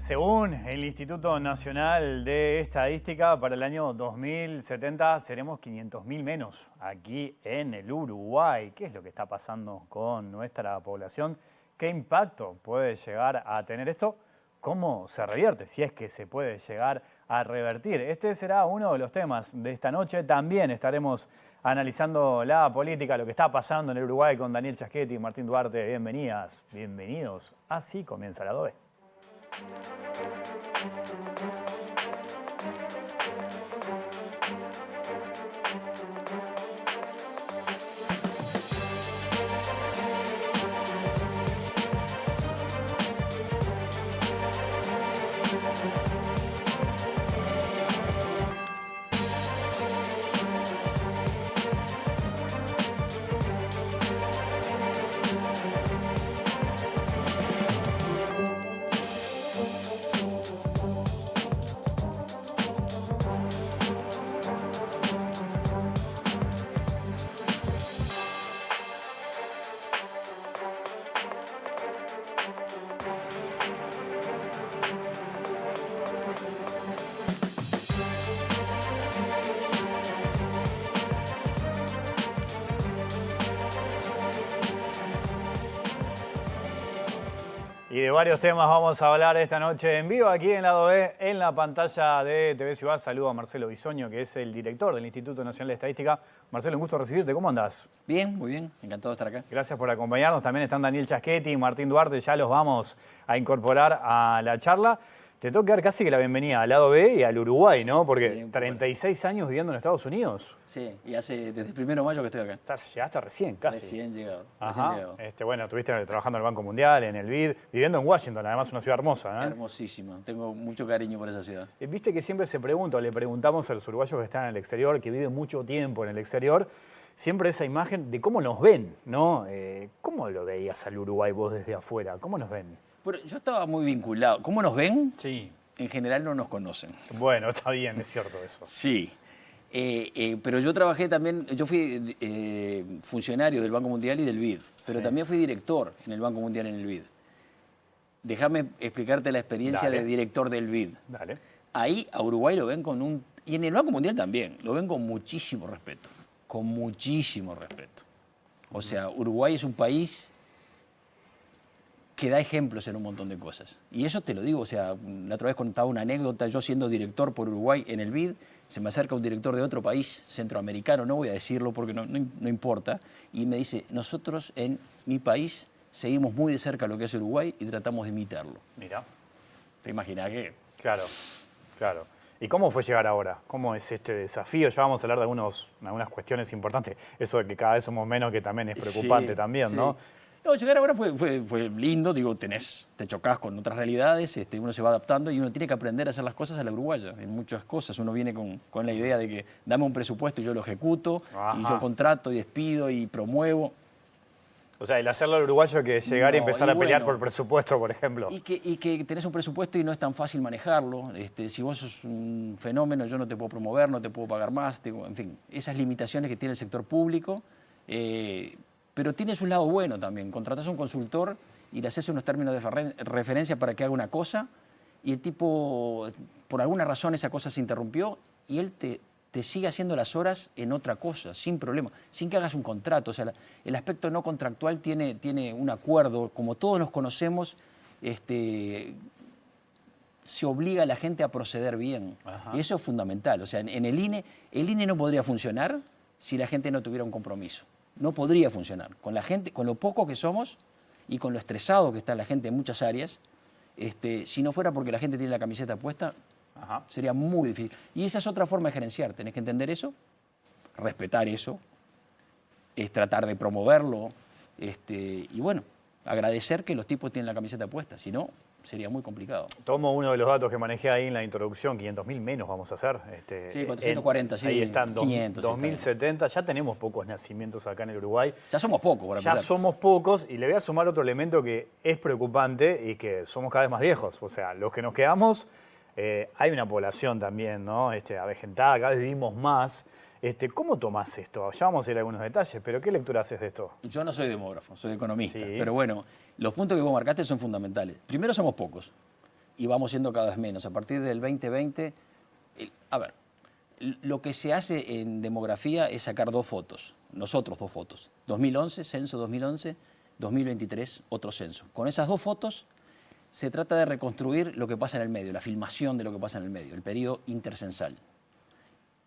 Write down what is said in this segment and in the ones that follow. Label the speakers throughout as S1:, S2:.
S1: Según el Instituto Nacional de Estadística, para el año 2070 seremos 500.000 menos aquí en el Uruguay. ¿Qué es lo que está pasando con nuestra población? ¿Qué impacto puede llegar a tener esto? ¿Cómo se revierte? Si es que se puede llegar a revertir. Este será uno de los temas de esta noche. También estaremos analizando la política, lo que está pasando en el Uruguay con Daniel Chaschetti y Martín Duarte. Bienvenidas, bienvenidos. Así comienza la Adobe. Y de varios temas vamos a hablar esta noche en vivo aquí en Lado B, en la pantalla de TV Ciudad. Saludo a Marcelo Bisoño, que es el director del Instituto Nacional de Estadística. Marcelo, un gusto recibirte. ¿Cómo andás?
S2: Bien, muy bien. Encantado de estar acá.
S1: Gracias por acompañarnos. También están Daniel Chaschetti y Martín Duarte. Ya los vamos a incorporar a la charla. Te tengo que dar casi que la bienvenida al Lado B y al Uruguay, ¿no? Porque
S2: Sí,
S1: 36 años viviendo en Estados Unidos.
S2: Sí, y desde el 1 de mayo que estoy acá.
S1: Llegaste recién, casi.
S2: Recién llegado.
S1: Ajá.
S2: Recién llegado.
S1: Bueno, estuviste trabajando en el Banco Mundial, en el BID, viviendo en Washington, además una ciudad hermosa, ¿no?
S2: Hermosísima. Tengo mucho cariño por esa ciudad.
S1: Viste que siempre se pregunta, o le preguntamos a los uruguayos que están en el exterior, que viven mucho tiempo en el exterior, siempre esa imagen de cómo nos ven, ¿no? ¿Cómo lo veías al Uruguay vos desde afuera? ¿Cómo nos ven?
S2: Bueno, yo estaba muy vinculado. ¿Cómo nos ven?
S1: Sí.
S2: En general no nos conocen.
S1: Bueno, está bien, es cierto eso.
S2: Sí. Pero yo trabajé también, yo fui funcionario del Banco Mundial y del BID, pero
S1: Sí.
S2: también fui director en el Banco Mundial y en el BID. Déjame explicarte la experiencia
S1: Dale.
S2: de director del BID.
S1: Dale.
S2: Ahí a Uruguay lo ven con un... Y en el Banco Mundial también, lo ven con muchísimo respeto. Con muchísimo respeto. O sea, Uruguay es un país que da ejemplos en un montón de cosas. Y eso te lo digo, o sea, la otra vez contaba una anécdota, yo siendo director por Uruguay en el BID, se me acerca un director de otro país centroamericano, no voy a decirlo porque no importa, y me dice, nosotros en mi país seguimos muy de cerca lo que es Uruguay y tratamos de imitarlo.
S1: Mira.
S2: ¿Te imaginas qué?
S1: Claro, claro. ¿Y cómo fue llegar ahora? ¿Cómo es este desafío? Ya vamos a hablar de algunas cuestiones importantes. Eso de que cada vez somos menos, que también es preocupante
S2: Sí,
S1: también,
S2: sí.
S1: ¿no?
S2: No, llegar ahora fue lindo, digo, te chocás con otras realidades, uno se va adaptando y uno tiene que aprender a hacer las cosas a la uruguaya. En muchas cosas uno viene con la idea de que dame un presupuesto y yo lo ejecuto,
S1: Ajá.
S2: y yo contrato y despido y promuevo.
S1: O sea, el hacerlo al uruguayo que llegar y
S2: No,
S1: empezar
S2: y
S1: a pelear
S2: bueno,
S1: por presupuesto, por ejemplo.
S2: Y que tenés un presupuesto y no es tan fácil manejarlo. Si vos sos un fenómeno, yo no te puedo promover, no te puedo pagar más, en fin, esas limitaciones que tiene el sector público. Pero tiene su lado bueno también. Contratás a un consultor y le haces unos términos de referencia para que haga una cosa y el tipo, por alguna razón, esa cosa se interrumpió y él te sigue haciendo las horas en otra cosa, sin problema, sin que hagas un contrato. O sea, el aspecto no contractual tiene un acuerdo, como todos nos conocemos, se obliga a la gente a proceder bien.
S1: Ajá.
S2: Y eso es fundamental. O sea, en el INE no podría funcionar si la gente no tuviera un compromiso. No podría funcionar. Con la gente, con lo poco que somos y con lo estresado que está la gente en muchas áreas, si no fuera porque la gente tiene la camiseta puesta,
S1: Ajá.
S2: sería muy difícil. Y esa es otra forma de gerenciar. Tenés que entender eso, respetar eso, es tratar de promoverlo, y bueno, agradecer que los tipos tienen la camiseta puesta. Si no, sería muy complicado.
S1: Tomo uno de los datos que manejé ahí en la introducción, 500.000 menos vamos a hacer.
S2: Sí, 440, sí.
S1: Ahí están,
S2: 500,
S1: 2070, ya tenemos pocos nacimientos acá en el Uruguay.
S2: Ya somos pocos, por
S1: Ya
S2: empezar.
S1: somos pocos y le voy a sumar otro elemento que es preocupante y que somos cada vez más viejos. O sea, los que nos quedamos, hay una población también, ¿no? Avejentada, cada vez vivimos más. ¿Cómo tomás esto? Ya vamos a ir a algunos detalles, pero ¿qué lectura haces de esto?
S2: Yo no soy demógrafo, soy economista.
S1: Sí.
S2: Pero bueno, los puntos que vos marcaste son fundamentales. Primero, somos pocos. y vamos siendo cada vez menos. A partir del 2020, a ver, lo que se hace en demografía es sacar 2 fotos, nosotros 2 fotos. 2011, censo 2011, 2023, otro censo. Con esas 2 fotos se trata de reconstruir lo que pasa en el medio, la filmación de lo que pasa en el medio, el periodo intercensal.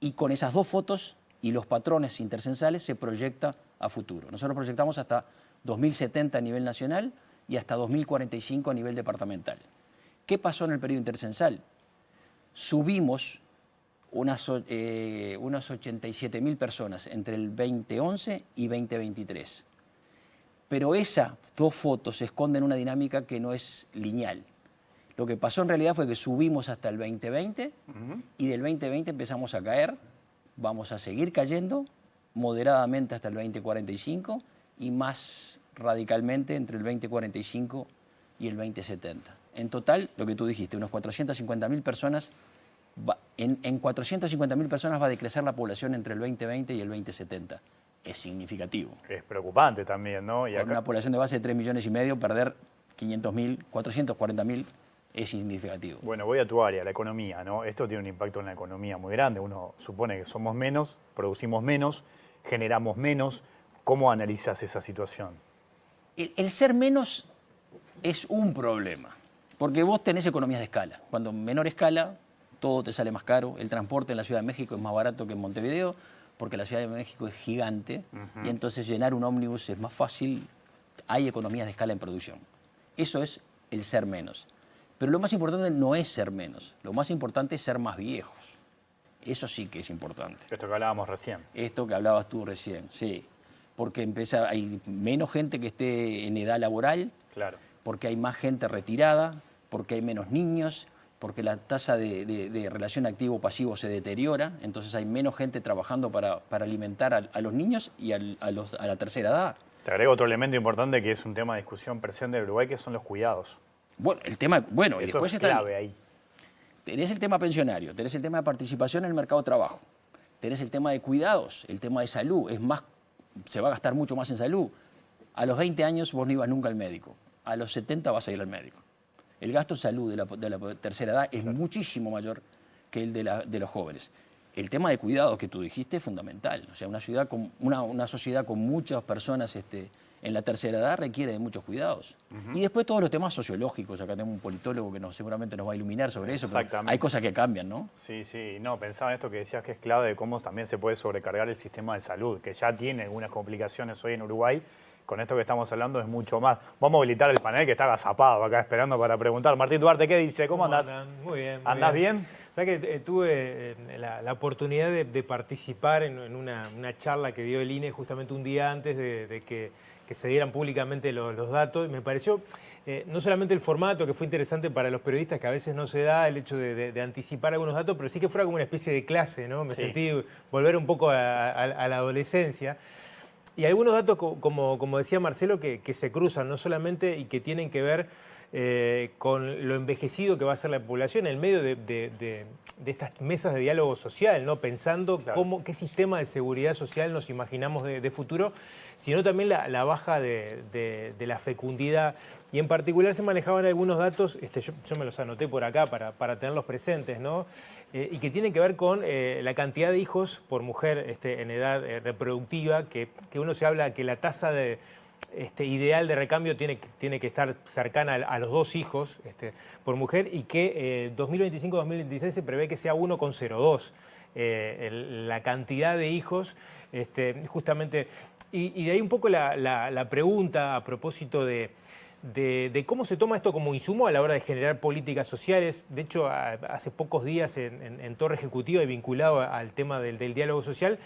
S2: Y con esas 2 fotos y los patrones intercensales se proyecta a futuro. Nosotros proyectamos hasta 2070 a nivel nacional y hasta 2045 a nivel departamental. ¿Qué pasó en el periodo intercensal? Subimos unas 87.000 personas entre el 2011 y 2023. Pero esas 2 fotos esconden una dinámica que no es lineal. Lo que pasó en realidad fue que subimos hasta el 2020 y del 2020 empezamos a caer, vamos a seguir cayendo moderadamente hasta el 2045 y más radicalmente entre el 2045 y el 2070. En total, lo que tú dijiste, unas 450.000 personas, en 450.000 personas va a decrecer la población entre el 2020 y el 2070. Es significativo.
S1: Es preocupante también, ¿no? Y
S2: Con
S1: acá...
S2: una población de base de 3,5 millones, perder 500.000, 440.000 es significativo.
S1: Bueno, voy a tu área, la economía, ¿no? Esto tiene un impacto en la economía muy grande. Uno supone que somos menos, producimos menos, generamos menos. ¿Cómo analizas esa situación?
S2: El ser menos es un problema, porque vos tenés economías de escala. Cuando menor escala, todo te sale más caro. El transporte en la Ciudad de México es más barato que en Montevideo, porque la Ciudad de México es gigante y entonces llenar un ómnibus es más fácil. Hay economías de escala en producción. Eso es el ser menos. Pero lo más importante no es ser menos, lo más importante es ser más viejos. Eso sí que es importante.
S1: Esto que hablábamos recién.
S2: Esto que hablabas tú recién, sí. Porque hay menos gente que esté en edad laboral,
S1: Claro.
S2: porque hay más gente retirada, porque hay menos niños, porque la tasa de relación activo-pasivo se deteriora, entonces hay menos gente trabajando para alimentar a los niños y a la tercera edad.
S1: Te agrego otro elemento importante que es un tema de discusión presente en Uruguay, que son los cuidados.
S2: Bueno, y
S1: Eso
S2: después
S1: es clave ahí.
S2: tenés el tema pensionario, tenés el tema de participación en el mercado de trabajo, tenés el tema de cuidados, el tema de salud, se va a gastar mucho más en salud. A los 20 años vos no ibas nunca al médico, a los 70 vas a ir al médico. El gasto en salud de la tercera edad es muchísimo mayor que el de los jóvenes. El tema de cuidados que tú dijiste es fundamental. O sea, una sociedad con muchas personas en la tercera edad requiere de muchos cuidados. Y después todos los temas sociológicos. Acá tenemos un politólogo que seguramente nos va a iluminar sobre eso, pero hay cosas que cambian, ¿no?
S1: Sí, sí. No, pensaba en esto que decías que es clave de cómo también se puede sobrecargar el sistema de salud, que ya tiene algunas complicaciones hoy en Uruguay. Con esto que estamos hablando es mucho más. Vamos a habilitar el panel que está agazapado acá esperando para preguntar. Martín Duarte, ¿qué dice? ¿Cómo andás?
S3: Muy bien.
S1: ¿Andás bien?
S3: ¿Sabes que tuve la oportunidad de participar en una charla que dio el INE justamente un día antes de que se dieran públicamente los datos? Me pareció no solamente el formato, que fue interesante para los periodistas, que a veces no se da el hecho de anticipar algunos datos, pero sí que fuera como una especie de clase, ¿no? Me sentí volver un poco a la adolescencia. Y algunos datos, como decía Marcelo, que se cruzan, no solamente y que tienen que ver con lo envejecido que va a ser la población en medio de estas mesas de diálogo social, ¿no? Pensando qué sistema de seguridad social nos imaginamos de futuro, sino también la baja de la fecundidad. Y en particular se manejaban algunos datos, yo me los anoté por acá para tenerlos presentes, ¿no? Y que tienen que ver con la cantidad de hijos por mujer en edad reproductiva, que uno se habla que la tasa ideal de recambio tiene que estar cercana a los 2 hijos por mujer, y que 2025-2026 se prevé que sea 1,02 la cantidad de hijos, justamente. Y de ahí un poco la pregunta a propósito de cómo se toma esto como insumo a la hora de generar políticas sociales. De hecho, hace pocos días en Torre Ejecutiva y vinculado al tema del diálogo social,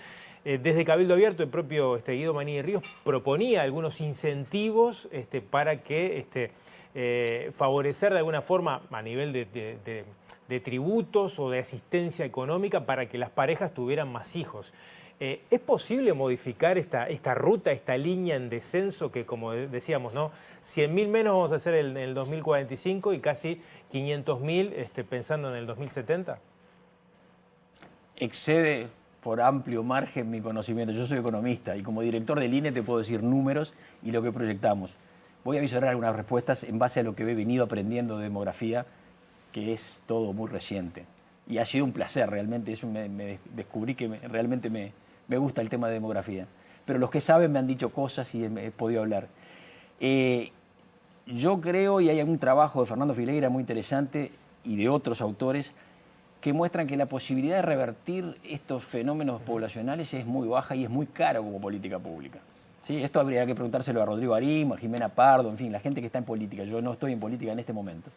S3: desde Cabildo Abierto, el propio Guido Manini Ríos proponía algunos incentivos para que favorecer de alguna forma a nivel de tributos o de asistencia económica para que las parejas tuvieran más hijos. ¿Es posible modificar esta ruta, esta línea en descenso que, como decíamos, ¿no? 100.000 menos vamos a hacer en el 2045 y casi 500.000 pensando en el 2070?
S2: Excede por amplio margen mi conocimiento. Yo soy economista y como director del INE te puedo decir números y lo que proyectamos. Voy a visorar algunas respuestas en base a lo que he venido aprendiendo de demografía que es todo muy reciente. Y ha sido un placer, realmente. Eso descubrí que realmente me gusta el tema de demografía. Pero los que saben me han dicho cosas y he podido hablar. Yo creo, y hay un trabajo de Fernando Fileira muy interesante y de otros autores, que muestran que la posibilidad de revertir estos fenómenos poblacionales es muy baja y es muy caro como política pública. ¿Sí? Esto habría que preguntárselo a Rodrigo Arim, a Jimena Pardo, en fin, la gente que está en política. Yo no estoy en política en este momento.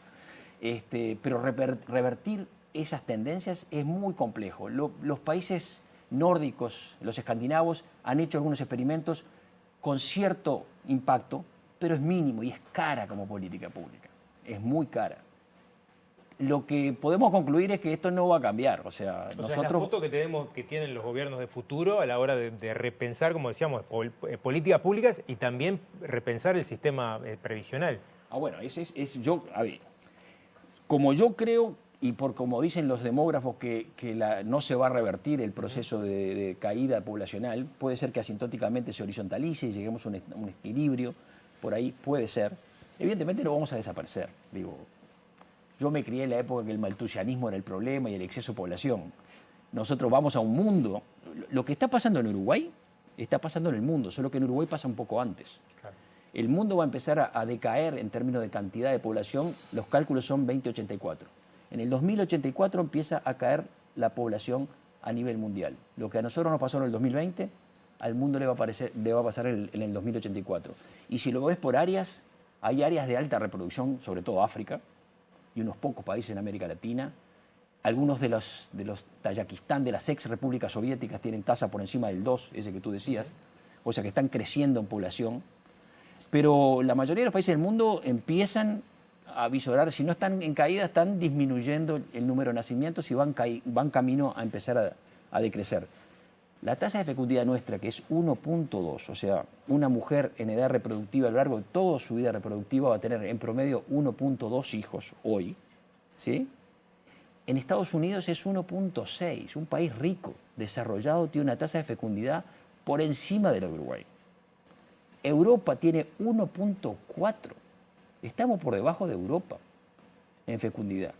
S2: Pero revertir esas tendencias es muy complejo. Los países nórdicos, los escandinavos, han hecho algunos experimentos con cierto impacto, pero es mínimo y es cara como política pública. Es muy cara. Lo que podemos concluir es que esto no va a cambiar. O sea,
S3: es la foto que tienen los gobiernos de futuro a la hora de repensar, como decíamos, políticas públicas y también repensar el sistema previsional.
S2: Bueno, como yo creo, y como dicen los demógrafos, que no se va a revertir el proceso de caída poblacional, puede ser que asintóticamente se horizontalice y lleguemos a un equilibrio, por ahí puede ser. Evidentemente no vamos a desaparecer. Yo me crié en la época que el maltusianismo era el problema y el exceso de población. Nosotros vamos a un mundo. Lo que está pasando en Uruguay está pasando en el mundo, solo que en Uruguay pasa un poco antes. Claro. El mundo va a empezar a decaer en términos de cantidad de población. Los cálculos son 2084. En el 2084 empieza a caer la población a nivel mundial. Lo que a nosotros nos pasó en el 2020, al mundo le va a pasar en el 2084. Y si lo ves por áreas, hay áreas de alta reproducción, sobre todo África, y unos pocos países en América Latina. Algunos de los Tayikistán, de las ex repúblicas soviéticas, tienen tasa por encima del 2, ese que tú decías. O sea que están creciendo en población. Pero la mayoría de los países del mundo empiezan a visorar, si no están en caída, están disminuyendo el número de nacimientos y van camino a empezar a decrecer. La tasa de fecundidad nuestra, que es 1.2, o sea, una mujer en edad reproductiva a lo largo de toda su vida reproductiva va a tener en promedio 1.2 hijos hoy, ¿sí? En Estados Unidos es 1.6, un país rico, desarrollado, tiene una tasa de fecundidad por encima de la de Uruguay. Europa tiene 1.4, estamos por debajo de Europa en fecundidad.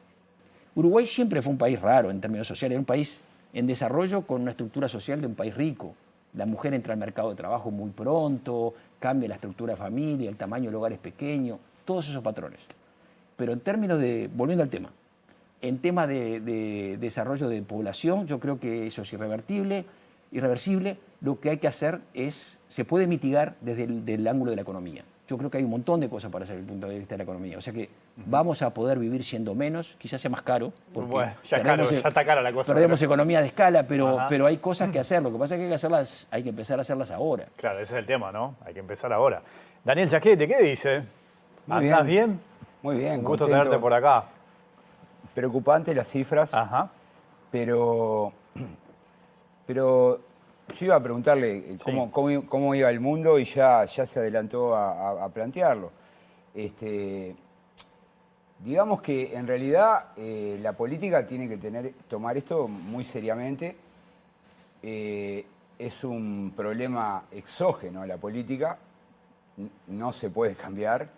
S2: Uruguay siempre fue un país raro en términos sociales, era un país en desarrollo con una estructura social de un país rico. La mujer entra al mercado de trabajo muy pronto, cambia la estructura de familia, el tamaño del hogar es pequeño, todos esos patrones. Pero en términos de, volviendo al tema, en tema de desarrollo de población, yo creo que eso es irreversible. Lo que hay que hacer se puede mitigar desde el ángulo de la economía. Yo creo que hay un montón de cosas para hacer desde el punto de vista de la economía. O sea que vamos a poder vivir siendo menos, quizás sea más caro. Porque
S1: bueno, ya está cara la cosa.
S2: Perdemos economía de escala, pero hay cosas que hacer. Lo que pasa es que hay que empezar a hacerlas ahora.
S1: Claro, ese es el tema, ¿no? Hay que empezar ahora. Daniel Chaquete, ¿qué dice? ¿Andás bien?
S4: Muy bien,
S1: Un gusto tenerte por acá.
S4: Preocupante las cifras,
S1: Ajá.
S4: pero yo iba a preguntarle cómo iba el mundo y ya se adelantó a plantearlo. Digamos que en realidad la política tiene que tomar esto muy seriamente. Es un problema exógeno la política, no se puede cambiar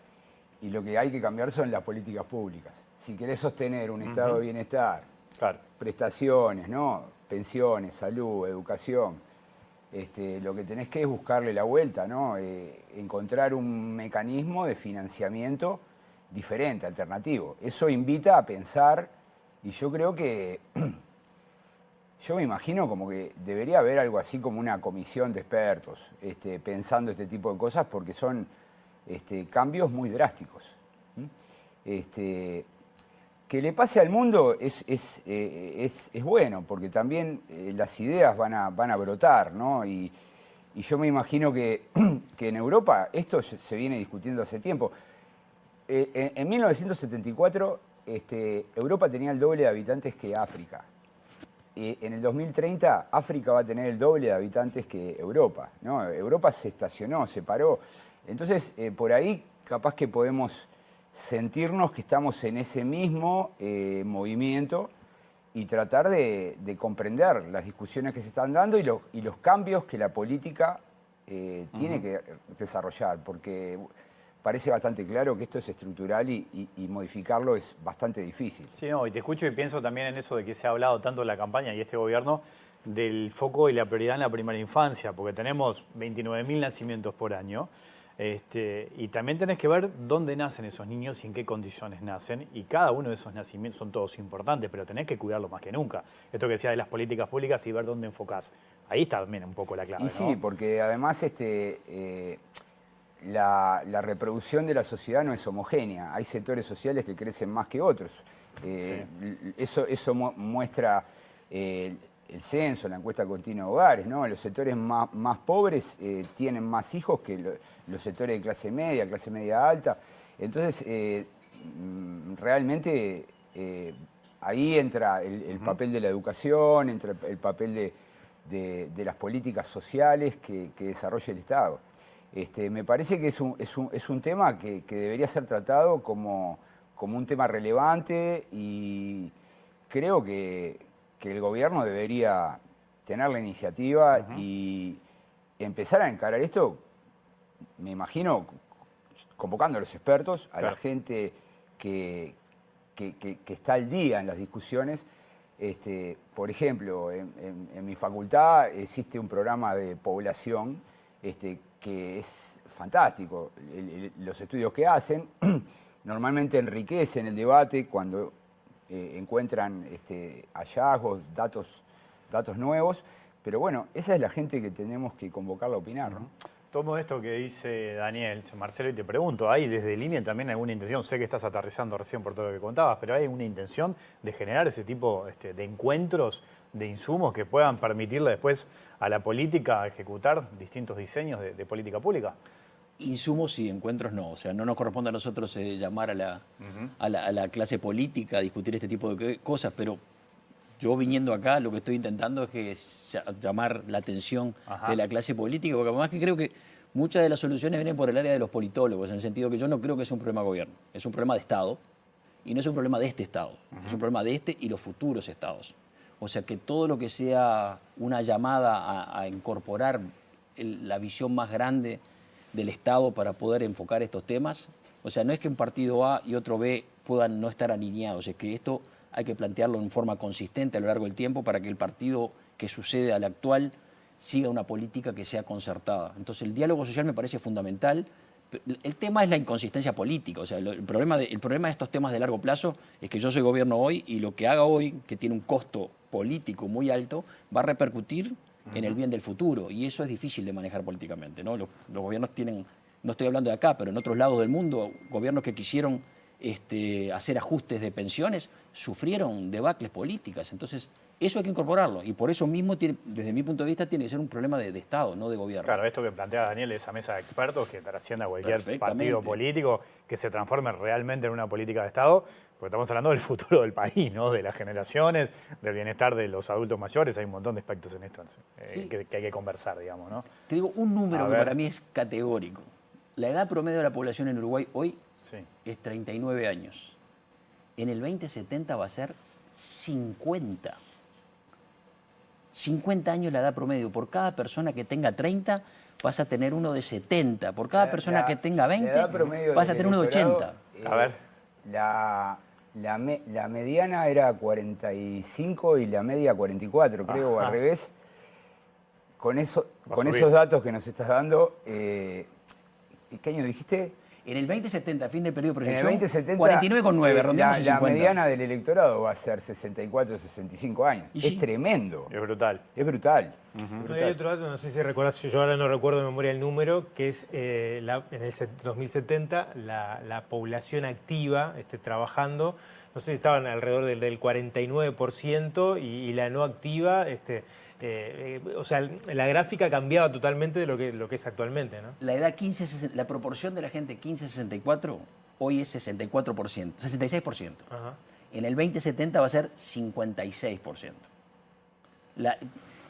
S4: y lo que hay que cambiar son las políticas públicas. Si querés sostener un estado de bienestar,
S1: claro,
S4: prestaciones, ¿no? Pensiones, salud, educación, lo que tenés que es buscarle la vuelta, ¿no? Encontrar un mecanismo de financiamiento diferente, alternativo. Eso invita a pensar, y yo creo que, yo me imagino como que debería haber algo así como una comisión de expertos pensando este tipo de cosas porque son cambios muy drásticos. Que le pase al mundo es bueno, porque también las ideas van a brotar, ¿no? Y yo me imagino que en Europa esto se viene discutiendo hace tiempo. En 1974 Europa tenía el doble de habitantes que África. En el 2030 África va a tener el doble de habitantes que Europa, ¿no? Europa se estacionó, se paró. Entonces, por ahí capaz que podemos sentirnos que estamos en ese mismo movimiento y tratar de comprender las discusiones que se están dando y los cambios que la política tiene que desarrollar. Porque parece bastante claro que esto es estructural y modificarlo es bastante difícil.
S1: Sí, no, y te escucho y pienso también en eso de que se ha hablado tanto en la campaña y este gobierno del foco y la prioridad en la primera infancia, porque tenemos 29.000 nacimientos por año. Y también tenés que ver dónde nacen esos niños y en qué condiciones nacen. Y cada uno de esos nacimientos son todos importantes, pero tenés que cuidarlo más que nunca. Esto que decía de las políticas públicas y ver dónde enfocás. Ahí está también un poco la clave,
S4: Y
S1: ¿no?
S4: sí, porque además la reproducción de la sociedad no es homogénea. Hay sectores sociales que crecen más que otros. Eso muestra el censo, la encuesta continua de hogares, ¿no? Los sectores más pobres tienen más hijos que los sectores de clase media alta. Entonces, realmente ahí entra el papel de la educación, entra el papel de las políticas sociales que desarrolla el Estado. Me parece que es un tema que debería ser tratado como un tema relevante y creo que el gobierno debería tener la iniciativa y empezar a encarar esto, me imagino, convocando a los expertos, a la gente que está al día en las discusiones. Por ejemplo, en mi facultad existe un programa de población que es fantástico. Los estudios que hacen normalmente enriquecen el debate cuando encuentran hallazgos, datos nuevos, pero bueno, esa es la gente que tenemos que convocarla a opinar, ¿no?
S1: Tomo esto que dice Daniel, Marcelo, y te pregunto, ¿hay desde línea también alguna intención? Sé que estás aterrizando recién por todo lo que contabas, pero ¿hay una intención de generar ese tipo de encuentros, de insumos que puedan permitirle después a la política ejecutar distintos diseños de política pública?
S2: Insumos y encuentros no, o sea, no nos corresponde a nosotros llamar a la clase política a discutir este tipo de cosas, pero yo viniendo acá lo que estoy intentando es que llamar la atención de la clase política, porque además que creo que muchas de las soluciones vienen por el área de los politólogos, en el sentido que yo no creo que es un problema de gobierno, es un problema de Estado y no es un problema de este Estado, es un problema de este y los futuros Estados. O sea, que todo lo que sea una llamada a incorporar la visión más grande del Estado para poder enfocar estos temas, o sea, no es que un partido A y otro B puedan no estar alineados, es que esto hay que plantearlo en forma consistente a lo largo del tiempo para que el partido que sucede al actual siga una política que sea concertada. Entonces el diálogo social me parece fundamental. El tema es la inconsistencia política, o sea, el problema de estos temas de largo plazo es que yo soy gobierno hoy y lo que haga hoy, que tiene un costo político muy alto, va a repercutir en el bien del futuro, y eso es difícil de manejar políticamente, ¿no? Los gobiernos tienen, no estoy hablando de acá, pero en otros lados del mundo, gobiernos que quisieron hacer ajustes de pensiones sufrieron debacles políticas, entonces eso hay que incorporarlo, y por eso mismo, desde mi punto de vista, tiene que ser un problema de Estado, no de gobierno.
S1: Claro, esto que plantea Daniel, esa mesa de expertos que trascienda a cualquier partido político, que se transforme realmente en una política de Estado, porque estamos hablando del futuro del país, ¿no? De las generaciones, del bienestar de los adultos mayores, hay un montón de aspectos en esto
S2: Sí.
S1: que hay que conversar, digamos, ¿no?
S2: Te digo un número que para mí es categórico. La edad promedio de la población en Uruguay hoy es 39 años. En el 2070 va a ser 50. 50 años la edad promedio. Por cada persona que tenga 30, vas a tener uno de 70. Por cada persona que tenga 20, vas a tener uno de 80.
S1: A ver.
S4: La mediana era 45 y la media 44, creo, o al revés. Con esos datos que nos estás dando, ¿qué año dijiste?
S2: En el 2070, fin del periodo de
S4: En el
S2: proyección,
S4: 2070,
S2: 49,9, redondeamos a 50.
S4: La mediana del electorado va a ser 64, 65 años.
S2: Y
S4: es
S2: sí.
S4: tremendo.
S1: Es brutal.
S4: Es brutal.
S3: Hay otro dato, no sé si recordás, yo ahora no recuerdo de memoria el número, que es en el 2070 la población activa trabajando, no sé si estaban alrededor del 49% y la no activa, o sea, la gráfica cambiaba totalmente de lo que es actualmente, ¿no?
S2: La edad 15, la proporción de la gente 15-64 hoy es 64%, 66%.
S3: Ajá.
S2: En el 2070 va a ser 56%.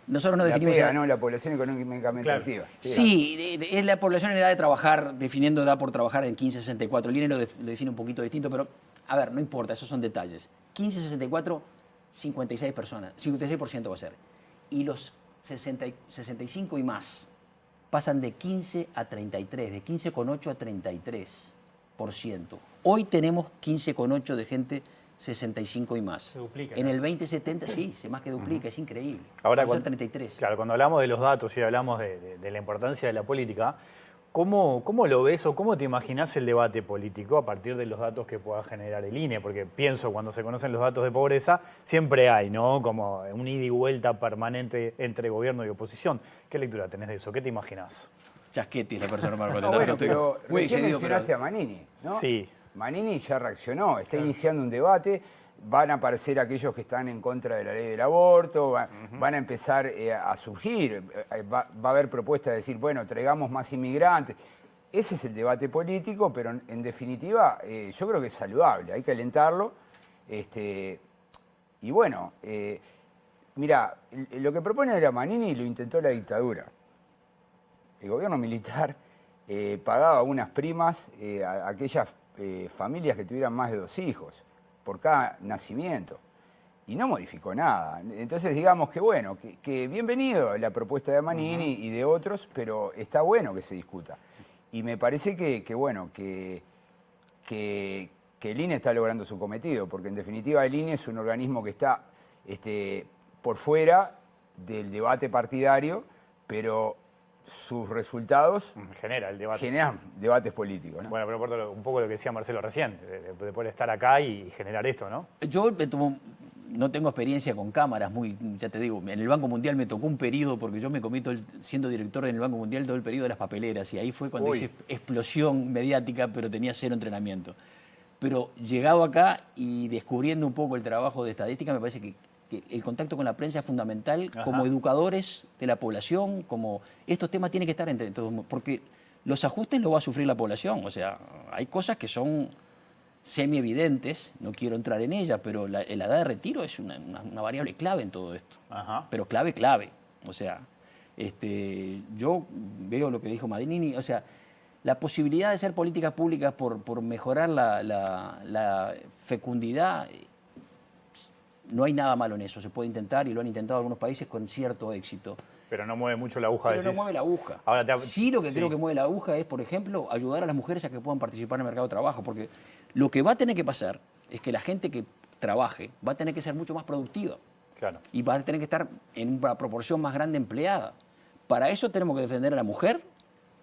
S2: Nosotros nos definimos...
S4: pega, ¿no? La población económicamente activa.
S2: Sí, es la población en edad de trabajar, definiendo edad por trabajar en 15-64. El INE lo define un poquito distinto, pero a ver, no importa, esos son detalles. 15-64, 56 personas, 56% va a ser. Y los 65 y más, pasan de 15 a 33, de 15,8 a 33%. Hoy tenemos 15,8 de gente 65 y más.
S3: Se duplica.
S2: En el 2070 sí, se más que duplica, es increíble.
S1: Ahora,
S2: Vamos a ser
S1: cuando,
S2: 33.
S1: claro, cuando hablamos de los datos y hablamos de la importancia de la política, ¿cómo lo ves o cómo te imaginas el debate político a partir de los datos que pueda generar el INE? Porque pienso, cuando se conocen los datos de pobreza, siempre hay, ¿no? Como un ida y vuelta permanente entre gobierno y oposición. ¿Qué lectura tenés de eso? ¿Qué te imaginás?
S2: Chasquetti es la persona para
S4: No, bueno, pero
S2: muy
S4: recién
S2: excedido,
S4: mencionaste a Manini, ¿no?
S1: Sí.
S4: Manini ya reaccionó, está iniciando un debate, van a aparecer aquellos que están en contra de la ley del aborto, van a empezar a surgir, va a haber propuestas de decir, bueno, traigamos más inmigrantes. Ese es el debate político, pero en definitiva yo creo que es saludable, hay que alentarlo. Y bueno, mira, lo que propone la Manini lo intentó la dictadura. El gobierno militar pagaba unas primas a aquellas familias que tuvieran más de 2 hijos por cada nacimiento y no modificó nada. Entonces digamos que bueno, que bienvenido la propuesta de Manini y de otros, pero está bueno que se discuta. Y me parece que el INE está logrando su cometido, porque en definitiva el INE es un organismo que está por fuera del debate partidario, pero sus resultados
S1: Genera el debate.
S4: generan debates políticos, ¿no?
S1: Bueno, pero por un poco lo que decía Marcelo recién, de poder estar acá y generar esto, ¿no?
S2: Yo no tengo experiencia con cámaras, ya te digo, en el Banco Mundial me tocó un periodo, porque yo me comí siendo director en el Banco Mundial todo el periodo de las papeleras, y ahí fue cuando hice explosión mediática, pero tenía 0 entrenamiento. Pero llegado acá y descubriendo un poco el trabajo de estadística, me parece que el contacto con la prensa es fundamental.
S1: Ajá.
S2: Como educadores de la población, como estos temas tienen que estar entre todos, porque los ajustes los va a sufrir la población. O sea, hay cosas que son semi-evidentes, no quiero entrar en ellas, pero la edad de retiro es una variable clave en todo esto.
S1: Ajá.
S2: Pero clave. O sea, yo veo lo que dijo Manini, o sea, la posibilidad de hacer políticas públicas por mejorar la fecundidad, no hay nada malo en eso, se puede intentar y lo han intentado algunos países con cierto éxito.
S1: Pero no mueve mucho la aguja.
S2: Pero no
S1: decís.
S2: mueve la aguja.
S1: Ahora
S2: Sí, lo que creo que mueve la aguja es, por ejemplo, ayudar a las mujeres a que puedan participar en el mercado de trabajo, porque lo que va a tener que pasar es que la gente que trabaje va a tener que ser mucho más productiva.
S1: Claro.
S2: Y va a tener que estar en una proporción más grande empleada. Para eso tenemos que defender a la mujer,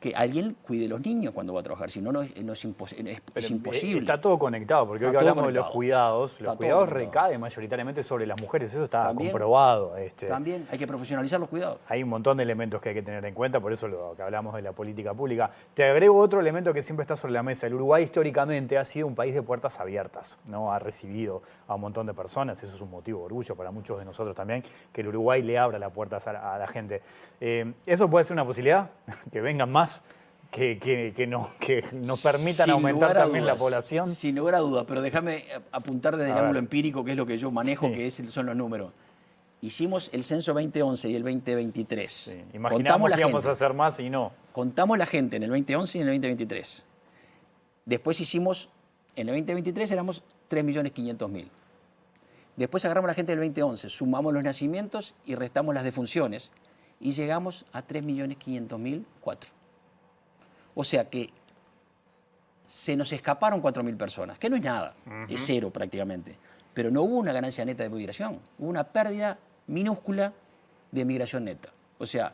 S2: que alguien cuide a los niños cuando va a trabajar, si no, es imposible.
S1: Está todo conectado, porque hoy que
S2: Está todo
S1: hablamos de los
S2: conectado.
S1: cuidados,
S2: Está
S1: los
S2: todo
S1: cuidados
S2: conectado.
S1: recaen mayoritariamente sobre las mujeres, eso está
S2: También.
S1: comprobado.
S2: También hay que profesionalizar los cuidados.
S1: Hay un montón de elementos que hay que tener en cuenta, por eso lo que hablamos de la política pública. Te agrego otro elemento que siempre está sobre la mesa. El Uruguay históricamente ha sido un país de puertas abiertas, ¿no? Ha recibido a un montón de personas, eso es un motivo de orgullo para muchos de nosotros también, que el Uruguay le abra las puertas a la gente. ¿Eso puede ser una posibilidad? ¿Que vengan más? Que nos permitan
S2: Sin
S1: aumentar
S2: lugar a
S1: también la
S2: dudas,
S1: población.
S2: Sin lugar a dudas, pero déjame apuntar desde el
S1: A ver.
S2: ángulo empírico, que es lo que yo manejo,
S1: Sí.
S2: que son los números. Hicimos el censo 2011 y el 2023.
S1: Sí. Imaginamos que íbamos a hacer más y no.
S2: Contamos la gente en el 2011 y en el 2023. Después hicimos, en el 2023 éramos 3.500.000. Después agarramos la gente del 2011, sumamos los nacimientos y restamos las defunciones y llegamos a 3.500.000, 4. O sea que se nos escaparon 4.000 personas, que no es nada, es 0 prácticamente. Pero no hubo una ganancia neta de migración, hubo una pérdida minúscula de migración neta. O sea,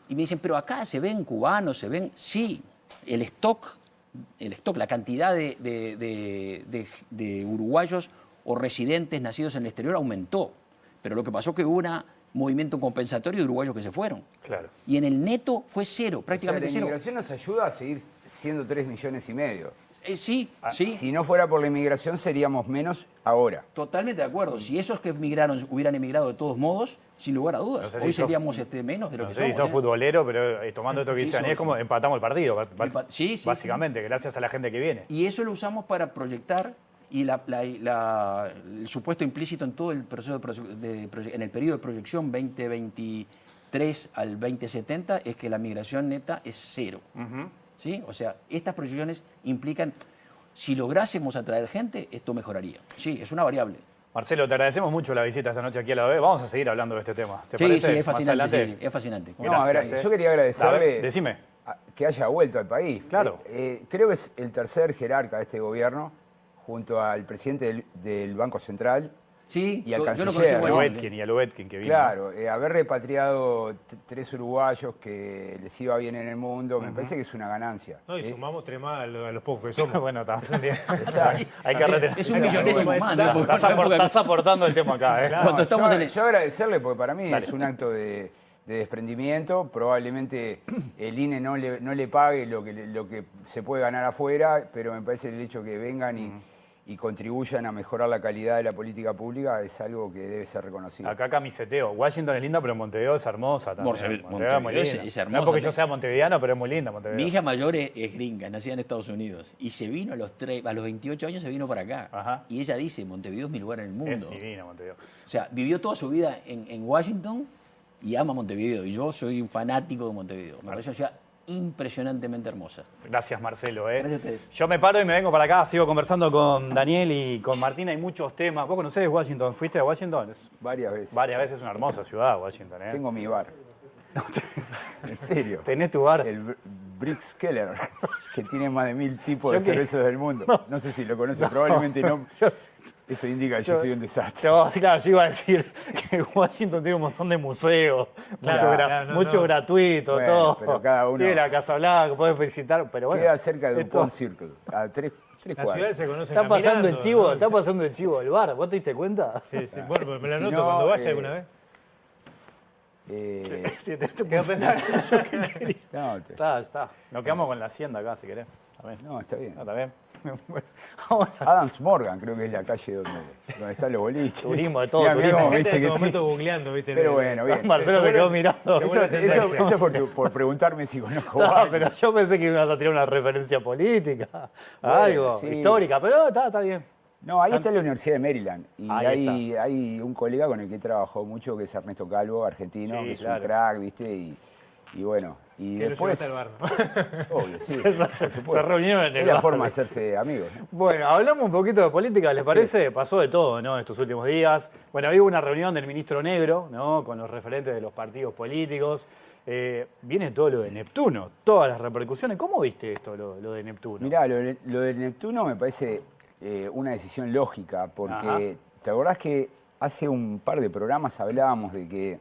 S2: y me dicen, pero acá se ven cubanos, se ven... Sí, el stock, la cantidad de uruguayos o residentes nacidos en el exterior aumentó. Pero lo que pasó es que hubo un movimiento compensatorio de uruguayos que se fueron.
S1: Claro.
S2: Y en el neto fue 0, prácticamente
S4: la
S2: 0.
S4: inmigración nos ayuda a seguir siendo 3,5 millones.
S2: Sí, sí.
S4: Si no fuera por la inmigración seríamos menos ahora.
S2: Totalmente de acuerdo. Si esos que emigraron hubieran emigrado de todos modos, sin lugar a dudas,
S1: No sé si
S2: hoy
S1: sos-
S2: seríamos menos de lo
S1: No
S2: que
S1: sé si
S2: somos.
S1: sos futbolero, pero tomando esto que
S2: Sí,
S1: dice Daniel, es
S2: soy,
S1: como
S2: sí.
S1: empatamos el partido.
S2: Sí,
S1: Básicamente, gracias a la gente que viene.
S2: Y eso lo usamos para proyectar y el supuesto implícito en todo el proceso en el periodo de proyección 2023 al 2070 es que la migración neta es 0. ¿Sí? O sea, estas proyecciones implican, si lográsemos atraer gente, esto mejoraría. Sí, es una variable.
S1: Marcelo, te agradecemos mucho la visita esta noche aquí a la B. Vamos a seguir hablando de este tema. ¿Te
S2: Sí,
S1: parece?
S2: sí, es
S1: Más
S2: fascinante.
S1: adelante.
S2: Sí, es fascinante.
S4: No, a ver,
S1: Gracias,
S4: yo quería
S1: A
S4: agradecerle
S1: ver, decime.
S4: que haya vuelto al país.
S1: Claro.
S4: Creo que es el tercer jerarca de este gobierno, junto al presidente del Banco Central.
S2: Sí,
S4: Y al
S2: yo lo
S4: canciller,
S2: conocí
S4: ¿no?
S2: igualmente.
S1: Y a Lubetkin que vino.
S4: Claro, haber repatriado 3 uruguayos que les iba bien en el mundo, me parece que es una ganancia.
S3: No, y sumamos 3 más a los pocos que somos.
S1: Bueno, también.
S4: Exacto.
S1: Hay que retener.
S2: Es un millonésimo más, ¿no? Porque
S1: Estás aportando el tema acá, ¿eh?
S4: No,
S2: Cuando estamos en el-
S4: yo agradecerle porque para mí es un acto de desprendimiento. Probablemente el INE no le pague lo que se puede ganar afuera, pero me parece el hecho que vengan y contribuyan a mejorar la calidad de la política pública es algo que debe ser reconocido.
S1: Acá camiseteo. Washington es linda, pero Montevideo es hermosa también.
S2: Montevideo
S1: es muy
S2: es
S1: linda.
S2: hermosa
S1: No porque yo
S2: también.
S1: sea montevideano, pero es muy linda Montevideo.
S2: Mi hija mayor es gringa, nacida en Estados Unidos. Y se vino a los 28 años, se vino para acá.
S1: Ajá.
S2: Y ella dice, Montevideo es mi lugar en el mundo.
S1: Es divina Montevideo.
S2: O sea, vivió toda su vida en Washington y ama Montevideo. Y yo soy un fanático de Montevideo. Me parece una ciudad impresionantemente hermosa.
S1: Gracias, Marcelo.
S2: Gracias a ustedes.
S1: Yo me paro y me vengo para acá. Sigo conversando con Daniel y con Martín. Hay muchos temas. ¿Vos conocés Washington? ¿Fuiste a Washington?
S4: Varias veces.
S1: Varias veces. Es una hermosa ciudad, Washington.
S4: Tengo mi bar. En serio.
S1: ¿Tenés tu bar?
S4: El Brix Keller, que tiene más de 1000 tipos de
S1: Yo que-
S4: cervezas del mundo. No sé si lo conoce, probablemente no. Eso indica que yo soy un desastre.
S1: Claro, yo iba a decir que Washington tiene un montón de museos,
S3: Claro,
S1: mucho gratuito,
S4: Bueno,
S1: todo.
S4: pero cada uno-
S1: Tiene la Casa Blanca, puedes visitar, pero bueno.
S4: Queda cerca de un
S1: esto-
S4: Pond Circle, a 3
S3: Las
S4: cuadras.
S3: ciudades se conocen
S1: Está pasando
S3: caminando,
S1: el chivo,
S3: ¿no?
S1: está pasando el chivo del bar. ¿Vos te diste cuenta?
S3: Sí, sí. Bueno, pues me la
S4: Si
S3: anoto
S4: no,
S3: cuando vaya alguna vez.
S1: Sí, te-
S3: Quedo pensando.
S4: No,
S1: Está. Nos quedamos con la hacienda acá, si querés. Está bien.
S4: no, está bien.
S1: Está bien. Ahora,
S4: Adams Morgan creo que es la calle donde están los boliches.
S1: Turismo de todo,
S4: Mirá, mirá
S1: turismo.
S4: cómo me
S3: En
S4: dice
S3: este
S4: que sí.
S3: momento googleando, ¿viste?
S4: Pero bueno, bien.
S1: Marcelo te quedó mirando.
S4: Eso por preguntarme si conozco Washington.
S1: Pero yo pensé que ibas a tirar una referencia política,
S4: Bueno,
S1: algo,
S4: sí.
S1: histórica, pero está bien.
S4: No, ahí está la Universidad de Maryland. Y
S1: Ahí
S4: hay un colega con el que he trabajado mucho, que es Ernesto Calvo, argentino,
S1: Sí,
S4: que es
S1: claro.
S4: un crack, ¿viste? Y bueno, y
S3: Que lo
S4: después...
S3: llevaste al bar, ¿no?
S4: Obvio, sí, por supuesto.
S1: Se reunieron en el
S4: Es la
S1: bar.
S4: forma de hacerse amigos, ¿no?
S1: Bueno, hablamos un poquito de política, ¿les parece? Pasó de todo, ¿no? Estos últimos días. Bueno, hubo una reunión del ministro Negro, ¿no? Con los referentes de los partidos políticos. Viene todo lo de Neptuno, todas las repercusiones. ¿Cómo viste esto, lo de Neptuno?
S4: Mirá, lo de Neptuno me parece una decisión lógica, porque
S1: Ajá.
S4: ¿te acordás que hace un par de programas hablábamos de que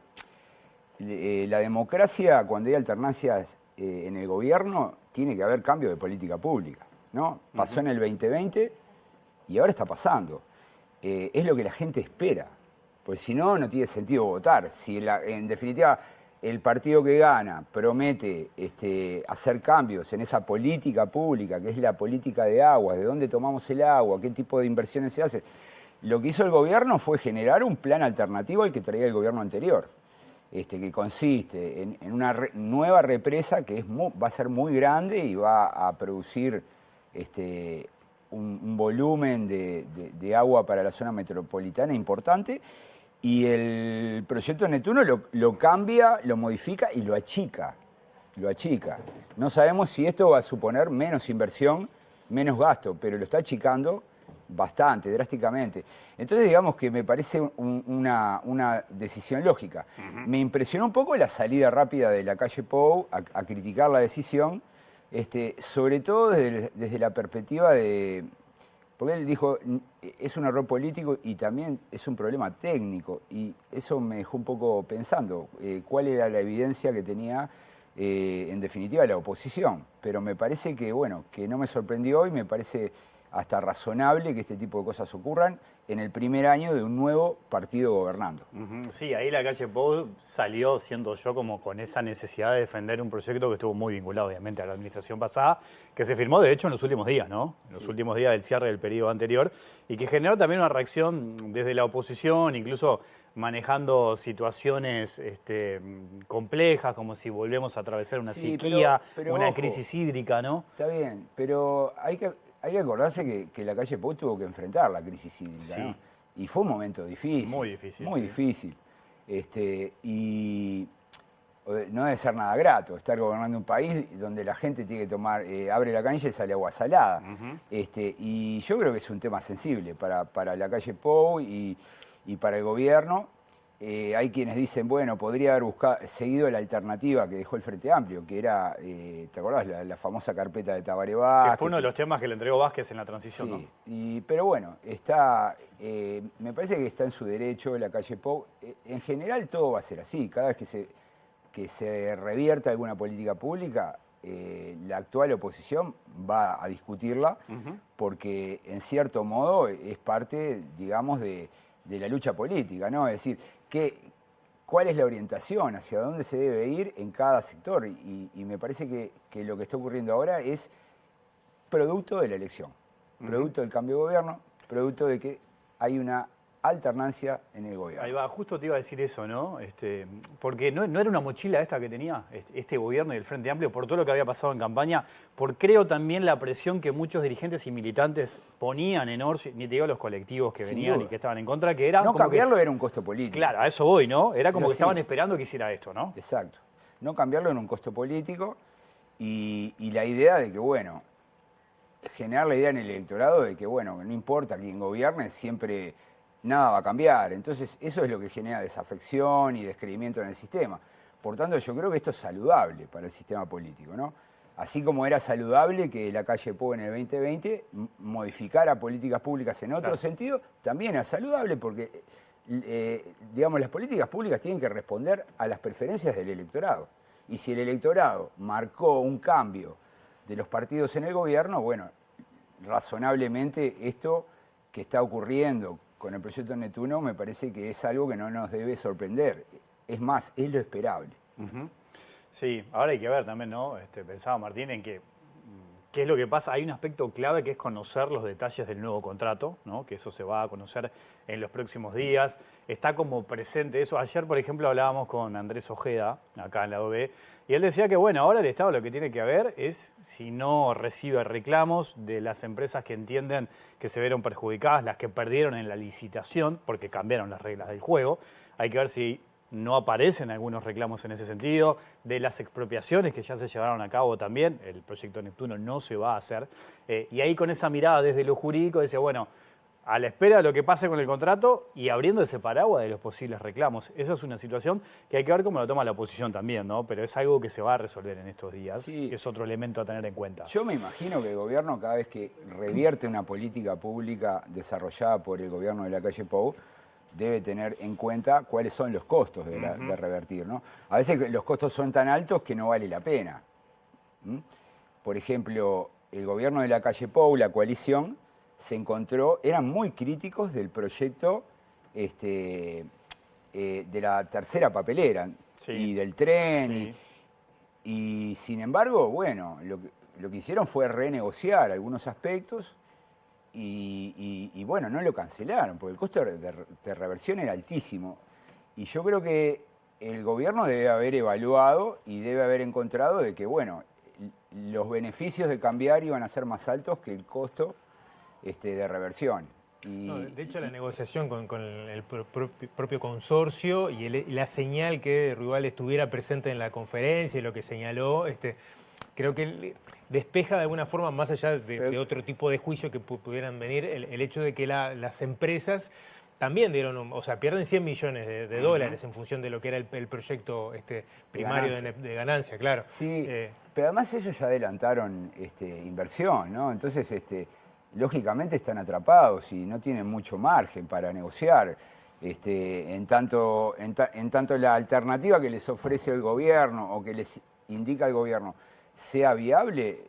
S4: la democracia, cuando hay alternancias en el gobierno, tiene que haber cambio de política pública, ¿no? Pasó en el 2020 y ahora está pasando. Es lo que la gente espera, pues si no, no tiene sentido votar. Si en definitiva el partido que gana promete hacer cambios en esa política pública, que es la política de agua, de dónde tomamos el agua, qué tipo de inversiones se hacen. Lo que hizo el gobierno fue generar un plan alternativo al que traía el gobierno anterior, que consiste en una nueva represa que va a ser muy grande y va a producir un volumen de agua para la zona metropolitana importante. Y el proyecto de Neptuno lo cambia, lo modifica y lo achica. Lo achica. No sabemos si esto va a suponer menos inversión, menos gasto, pero lo está achicando bastante, drásticamente. Entonces, digamos que me parece una decisión lógica. Me impresionó un poco la salida rápida de la calle Pou a criticar la decisión, sobre todo desde la perspectiva de... Porque él dijo, es un error político y también es un problema técnico. Y eso me dejó un poco pensando cuál era la evidencia que tenía, en definitiva, la oposición. Pero me parece que, bueno, que no me sorprendió y me parece hasta razonable que este tipo de cosas ocurran en el primer año de un nuevo partido gobernando.
S1: Ujú. Sí, ahí la calle Pou salió, siendo yo, como con esa necesidad de defender un proyecto que estuvo muy vinculado, obviamente, a la administración pasada, que se firmó, de hecho, en los últimos días, ¿no? En los últimos días del cierre del periodo anterior, y que generó también una reacción desde la oposición, incluso manejando situaciones complejas, como si volvemos a atravesar una
S4: Sí,
S1: sequía,
S4: pero
S1: una
S4: ojo.
S1: crisis hídrica, ¿no?
S4: Está bien, pero hay que acordarse que la calle Pou tuvo que enfrentar la crisis hídrica,
S1: Sí.
S4: ¿no? Y fue un momento difícil.
S1: Muy difícil,
S4: Muy
S1: sí.
S4: difícil. Y no debe ser nada grato estar gobernando un país donde la gente tiene que tomar, abre la canilla y sale agua salada. Y yo creo que es un tema sensible para la calle Pou y para el gobierno. Hay quienes dicen, bueno, podría haber seguido la alternativa que dejó el Frente Amplio, que era, ¿te acordás? La famosa carpeta de Tabaré Vázquez.
S1: Que fue uno de los temas que le entregó Vázquez en la transición,
S4: sí,
S1: ¿no?
S4: pero bueno, me parece que está en su derecho la calle Pou. En general todo va a ser así. Cada vez que se revierta alguna política pública, la actual oposición va a discutirla, porque en cierto modo es parte, digamos, de la lucha política, ¿no? Es decir, ¿cuál es la orientación? ¿Hacia dónde se debe ir en cada sector? Y me parece que lo que está ocurriendo ahora es producto de la elección, producto del cambio de gobierno, producto de que hay una alternancia en el gobierno.
S1: Ahí va, justo te iba a decir eso, ¿no? Porque no era una mochila esta que tenía este gobierno y el Frente Amplio por todo lo que había pasado en campaña, por creo también la presión que muchos dirigentes y militantes ponían en Orsi, ni te digo los colectivos que venían y que estaban en contra, que era
S4: no
S1: como
S4: cambiarlo era un costo político.
S1: Claro, a eso voy, ¿no? Era como
S4: Pero
S1: que estaban esperando que hiciera esto, ¿no?
S4: Exacto. No cambiarlo en un costo político y la idea de que, bueno, generar la idea en el electorado de que, bueno, no importa quién gobierne, siempre nada va a cambiar. Entonces, eso es lo que genera desafección y descreimiento en el sistema. Por tanto, yo creo que esto es saludable para el sistema político, ¿no? Así como era saludable que la calle Pou en el 2020 modificara políticas públicas en otro sentido, también es saludable porque, digamos, las políticas públicas tienen que responder a las preferencias del electorado. Y si el electorado marcó un cambio de los partidos en el gobierno, bueno, razonablemente esto que está ocurriendo con el proyecto Neptuno me parece que es algo que no nos debe sorprender. Es más, es lo esperable.
S1: Sí, ahora hay que ver también, ¿no? Pensaba Martín en que qué es lo que pasa. Hay un aspecto clave que es conocer los detalles del nuevo contrato, ¿no? Que eso se va a conocer en los próximos días. Está como presente eso. Ayer, por ejemplo, hablábamos con Andrés Ojeda, acá en la OB, y él decía que, bueno, ahora el Estado lo que tiene que ver es si no recibe reclamos de las empresas que entienden que se vieron perjudicadas, las que perdieron en la licitación, porque cambiaron las reglas del juego. Hay que ver si no aparecen algunos reclamos en ese sentido, de las expropiaciones que ya se llevaron a cabo también, el proyecto Neptuno no se va a hacer, y ahí con esa mirada desde lo jurídico decía, bueno, a la espera de lo que pase con el contrato y abriendo ese paraguas de los posibles reclamos. Esa es una situación que hay que ver cómo lo toma la oposición también, ¿no? Pero es algo que se va a resolver en estos días,
S4: Sí.
S1: es otro elemento a tener en cuenta.
S4: Yo me imagino que el gobierno, cada vez que revierte una política pública desarrollada por el gobierno de la calle Pou, debe tener en cuenta cuáles son los costos de revertir, ¿no? A veces los costos son tan altos que no vale la pena. Por ejemplo, el gobierno de la calle Pou, la coalición, se encontró, eran muy críticos del proyecto de la tercera papelera y del tren. Y sin embargo, bueno, lo que hicieron fue renegociar algunos aspectos y bueno, no lo cancelaron, porque el costo de reversión era altísimo. Y yo creo que el gobierno debe haber evaluado y debe haber encontrado de que, bueno, los beneficios de cambiar iban a ser más altos que el costo de reversión.
S3: De hecho, la negociación con el propio consorcio y la señal que Ruibal estuviera presente en la conferencia y lo que señaló, creo que despeja de alguna forma, más allá de otro tipo de juicio que pudieran venir, el hecho de que las empresas también dieron, pierden 100 millones de dólares en función de lo que era el proyecto primario de ganancia, claro.
S4: Sí, pero además ellos ya adelantaron inversión, ¿no? Entonces, lógicamente están atrapados y no tienen mucho margen para negociar. En tanto la alternativa que les ofrece el gobierno o que les indica el gobierno sea viable,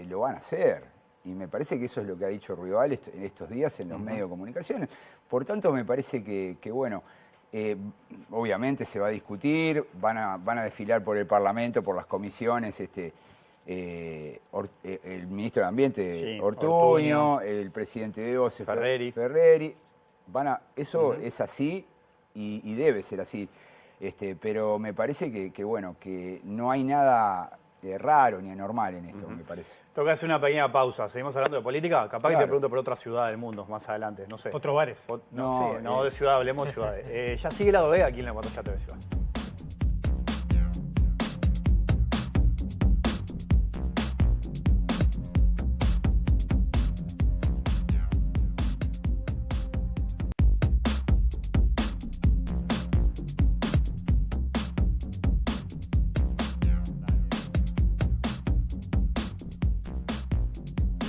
S4: lo van a hacer. Y me parece que eso es lo que ha dicho Ruibal en estos días en los medios de comunicación. Por tanto, me parece que bueno, obviamente se va a discutir, van a desfilar por el Parlamento, por las comisiones, el ministro de Ambiente, Ortuño, el presidente de OCE, Ferreri. Eso es así y debe ser así. Pero me parece que bueno, que no hay nada raro ni anormal en esto, me parece.
S1: Toca hacer una pequeña pausa. Seguimos hablando de política. Capaz que te pregunto por otra ciudad del mundo más adelante. No sé.
S3: ¿Otros bares?
S1: No, de ciudad, hablemos de ciudades. Ya sigue la B aquí en la pantalla de Ciudad.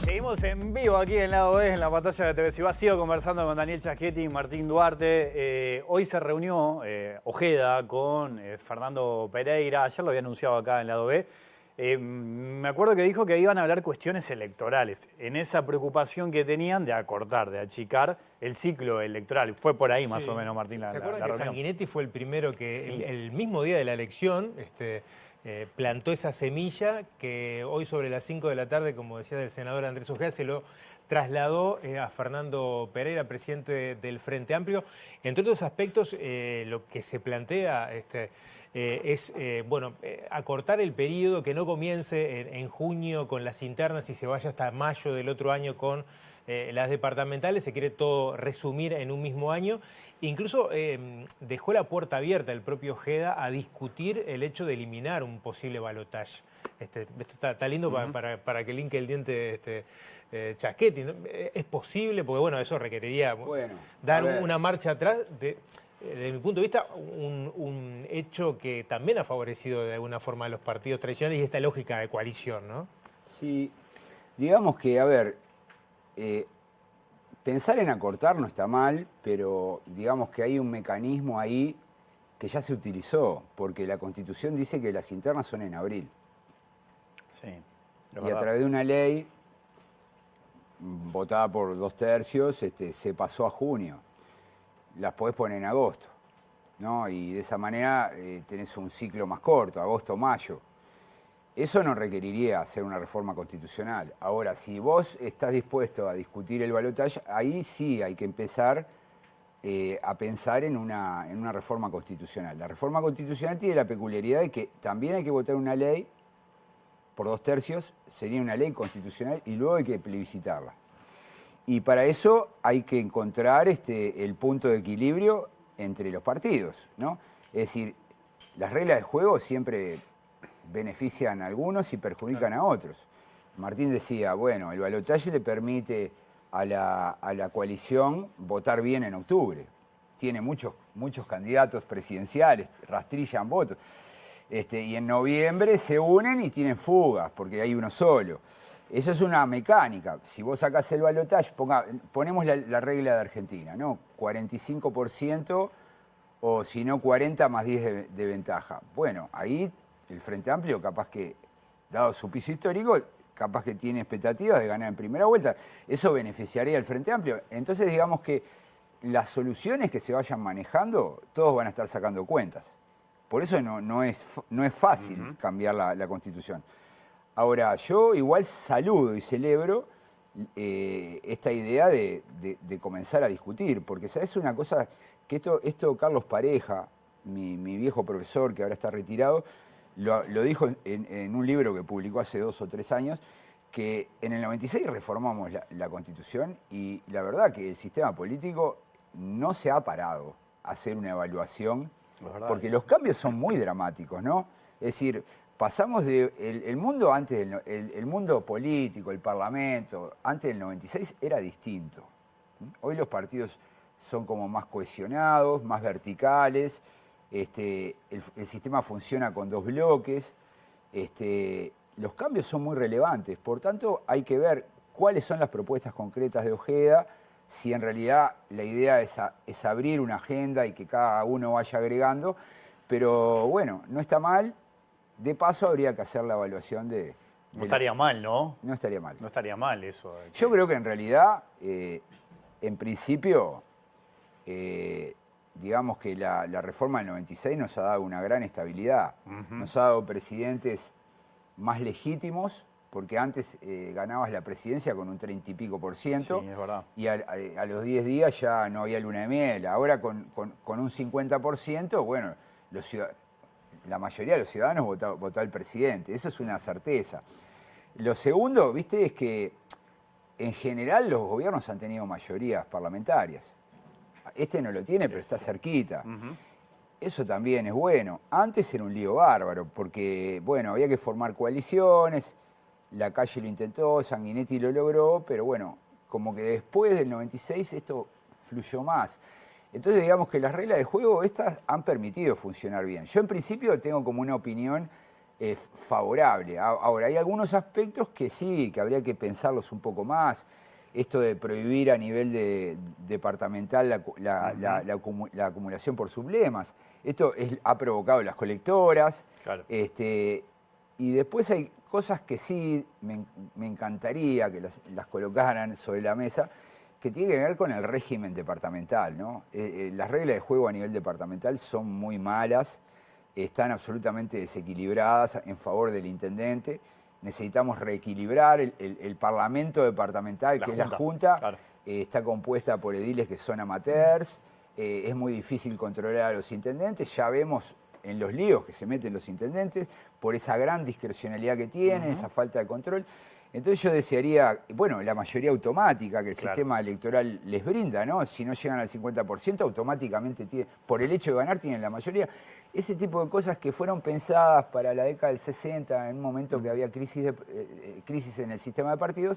S1: Seguimos en vivo aquí en Lado B, en la pantalla de TV Ciudad. Sigo conversando con Daniel Chasquetti y Martín Duarte. Hoy se reunió Ojeda con Fernando Pereira. Ayer lo había anunciado acá en Lado B. Me acuerdo que dijo que iban a hablar cuestiones electorales, en esa preocupación que tenían de acortar, de achicar el ciclo electoral. Fue por ahí más o menos, Martín,
S3: ¿Se
S1: la
S3: acuerdan que
S1: reunión?
S3: Sanguinetti fue el primero que
S1: Sí.
S3: el mismo día de la elección plantó esa semilla que hoy sobre las 5 de la tarde, como decía el senador Andrés Ojeda, se lo trasladó a Fernando Pereira, presidente del Frente Amplio? Entre otros aspectos, lo que se plantea es acortar el periodo, que no comience en junio con las internas y se vaya hasta mayo del otro año con las departamentales. Se quiere todo resumir en un mismo año. Incluso dejó la puerta abierta el propio Ojeda a discutir el hecho de eliminar un posible balotaje. Esto está lindo para que linke el diente Chasquetti, ¿no? Es posible, porque bueno, eso requeriría dar una marcha atrás. Desde mi punto de vista, un hecho que también ha favorecido de alguna forma a los partidos tradicionales y esta lógica de coalición, ¿no?
S4: Sí, digamos que, a ver, pensar en acortar no está mal, pero digamos que hay un mecanismo ahí que ya se utilizó, porque la Constitución dice que las internas son en abril.
S1: Sí.
S4: Y a través de una ley votada por 2/3, se pasó a junio. Las podés poner en agosto, ¿no? Y de esa manera tenés un ciclo más corto, agosto-mayo. Eso no requeriría hacer una reforma constitucional. Ahora, si vos estás dispuesto a discutir el balotaje, ahí sí hay que empezar a pensar en una reforma constitucional. La reforma constitucional tiene la peculiaridad de que también hay que votar una ley por 2/3, sería una ley constitucional y luego hay que plebiscitarla. Y para eso hay que encontrar el punto de equilibrio entre los partidos, ¿no? Es decir, las reglas de juego siempre benefician a algunos y perjudican a otros. Martín decía, bueno, el balotaje le permite a la coalición votar bien en octubre. Tiene muchos candidatos presidenciales, rastrillan votos. Y en noviembre se unen y tienen fugas, porque hay uno solo. Eso es una mecánica. Si vos sacás el balotaje, ponemos la regla de Argentina, ¿no? 45% o si no 40 más 10 de ventaja. Bueno, ahí el Frente Amplio, capaz que, dado su piso histórico, capaz que tiene expectativas de ganar en primera vuelta. Eso beneficiaría al Frente Amplio. Entonces, digamos que las soluciones que se vayan manejando, todos van a estar sacando cuentas. Por eso no es fácil cambiar la Constitución. Ahora, yo igual saludo y celebro esta idea de comenzar a discutir, porque ¿sabes una cosa? Que esto Carlos Pareja, mi viejo profesor que ahora está retirado, lo dijo en un libro que publicó hace 2 o 3 años, que en el 96 reformamos la Constitución y la verdad que el sistema político no se ha parado a hacer una evaluación, porque los cambios son muy dramáticos, ¿no? Es decir, pasamos el mundo antes el mundo político, el Parlamento, antes del 96 era distinto. Hoy los partidos son como más cohesionados, más verticales, el sistema funciona con 2 bloques, los cambios son muy relevantes, por tanto hay que ver cuáles son las propuestas concretas de Ojeda, si en realidad la idea es abrir una agenda y que cada uno vaya agregando, pero bueno, no está mal. De paso habría que hacer la evaluación
S1: No estaría mal, ¿no?
S4: No estaría mal.
S1: No estaría mal eso.
S4: Yo creo que en realidad, en principio, digamos que la reforma del 96 nos ha dado una gran estabilidad. Nos ha dado presidentes más legítimos, porque antes ganabas la presidencia con un 30 y pico %.
S1: Sí, es verdad.
S4: Y a los 10 días ya no había luna de miel. Ahora con un 50%, bueno, la mayoría de los ciudadanos votó al presidente. Eso es una certeza. Lo segundo, viste, es que en general los gobiernos han tenido mayorías parlamentarias. Este no lo tiene, pero está cerquita. Eso también es bueno. Antes era un lío bárbaro, porque, bueno, había que formar coaliciones, la Calle lo intentó, Sanguinetti lo logró, pero bueno, como que después del 96 esto fluyó más. Entonces, digamos que las reglas de juego estas han permitido funcionar bien. Yo, en principio, tengo como una opinión favorable. Ahora, hay algunos aspectos que sí, que habría que pensarlos un poco más. Esto de prohibir a nivel departamental la acumulación por sublemas. Esto ha provocado las colectoras.
S1: Claro.
S4: Y después hay cosas que sí me encantaría que las colocaran sobre la mesa, que tienen que ver con el régimen departamental, ¿no? Las reglas de juego a nivel departamental son muy malas, están absolutamente desequilibradas en favor del intendente. Necesitamos reequilibrar el Parlamento departamental, que es la Junta.
S1: Claro.
S4: Está compuesta por ediles que son amateurs. Es muy difícil controlar a los intendentes. Ya vemos en los líos que se meten los intendentes por esa gran discrecionalidad que tienen, esa falta de control. Entonces yo desearía, bueno, la mayoría automática que el sistema electoral les brinda, ¿no? Si no llegan al 50%, automáticamente por el hecho de ganar tienen la mayoría. Ese tipo de cosas que fueron pensadas para la década del 60, en un momento que había crisis en el sistema de partidos,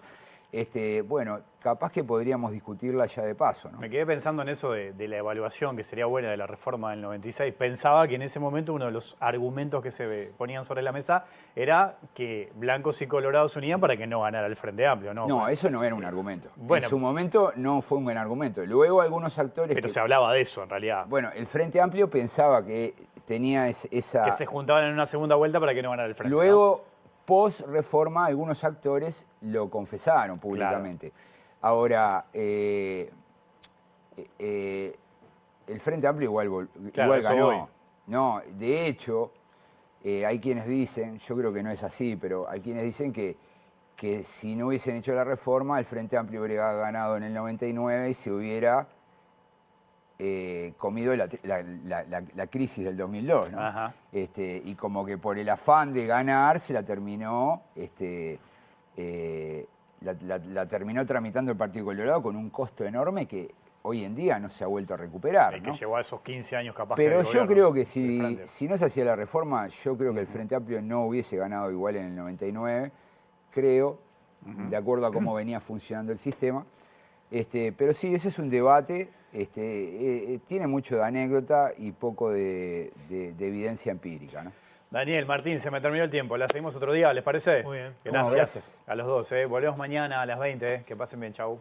S4: bueno, capaz que podríamos discutirla ya de paso, ¿no?
S1: Me quedé pensando en eso de la evaluación, que sería buena, de la reforma del 96. Pensaba que en ese momento uno de los argumentos que se ponían sobre la mesa era que blancos y colorados se unían para que no ganara el Frente Amplio, ¿no?
S4: No, eso no era un argumento.
S1: Bueno,
S4: en su momento no fue un buen argumento. Luego algunos actores...
S1: Pero se hablaba de eso, en realidad.
S4: Bueno, el Frente Amplio pensaba que tenía esa...
S1: Que se juntaban en una segunda vuelta para que no ganara el Frente.
S4: Luego, post-reforma, algunos actores lo confesaron públicamente. Claro. Ahora, el Frente Amplio igual ganó. No, de hecho, hay quienes dicen, yo creo que no es así, pero hay quienes dicen que si no hubiesen hecho la reforma, el Frente Amplio hubiera ganado en el 99 y se hubiera comido la crisis del 2002, ¿no?
S1: Ajá.
S4: Y como que por el afán de ganar se la terminó, la terminó tramitando el Partido Colorado con un costo enorme que hoy en día no se ha vuelto a recuperar, ¿no?
S1: Que llegó a esos 15 años capaz.
S4: Pero yo creo que si no se hacía la reforma, yo creo que el Frente Amplio no hubiese ganado igual en el 99, creo, de acuerdo a cómo venía funcionando el sistema. Pero sí, ese es un debate, tiene mucho de anécdota y poco de evidencia empírica, ¿no?
S1: Daniel, Martín, se me terminó el tiempo. La seguimos otro día, ¿les parece?
S3: Muy bien.
S1: Gracias.
S4: Gracias
S1: A los dos. Volvemos mañana a las 20. Que pasen bien. Chau.